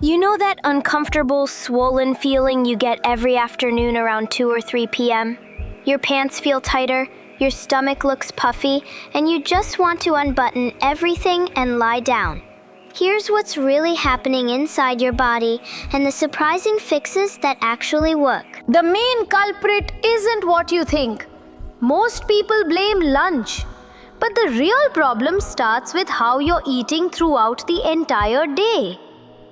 You know that uncomfortable, swollen feeling you get every afternoon around 2 or 3 p.m.? Your pants feel tighter, your stomach looks puffy, and you just want to unbutton everything and lie down. Here's what's really happening inside your body and the surprising fixes that actually work. The main culprit isn't what you think. Most people blame lunch. But the real problem starts with how you're eating throughout the entire day.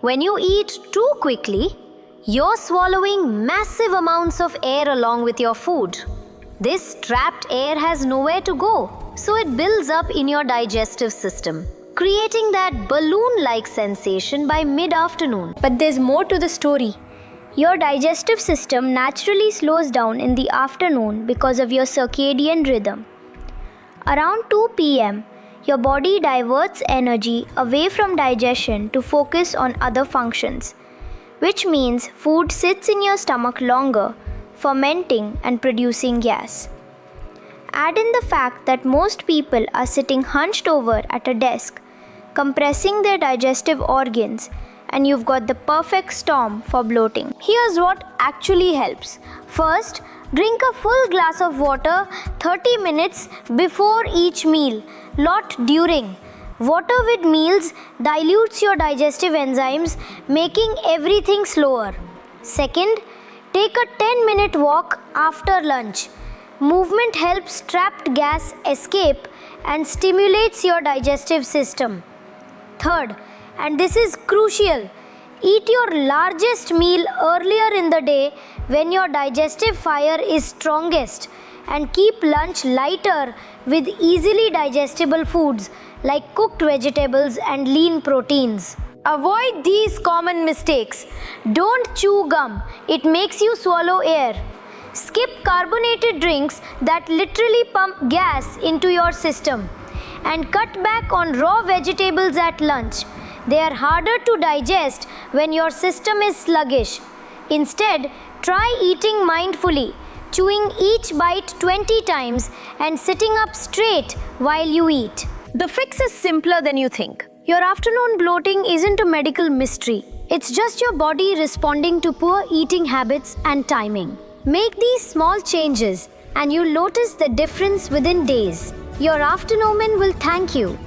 When you eat too quickly, you're swallowing massive amounts of air along with your food. This trapped air has nowhere to go, so it builds up in your digestive system, creating that balloon-like sensation by mid-afternoon. But there's more to the story. Your digestive system naturally slows down in the afternoon because of your circadian rhythm. Around 2 p.m., your body diverts energy away from digestion to focus on other functions, which means food sits in your stomach longer, fermenting and producing gas. Add in the fact that most people are sitting hunched over at a desk, compressing their digestive organs, and you've got the perfect storm for bloating. Here's what actually helps. First, drink a full glass of water 30 minutes before each meal, not during. Water with meals dilutes your digestive enzymes, making everything slower. Second, take a 10-minute walk after lunch. Movement helps trapped gas escape and stimulates your digestive system. Third, and this is crucial, eat your largest meal earlier in the day when your digestive fire is strongest, and keep lunch lighter with easily digestible foods like cooked vegetables and lean proteins. Avoid these common mistakes. Don't chew gum, it makes you swallow air. Skip carbonated drinks that literally pump gas into your system. And cut back on raw vegetables at lunch. They are harder to digest when your system is sluggish. Instead, try eating mindfully, chewing each bite 20 times and sitting up straight while you eat. The fix is simpler than you think. Your afternoon bloating isn't a medical mystery. It's just your body responding to poor eating habits and timing. Make these small changes and you'll notice the difference within days. Your afternoon will thank you.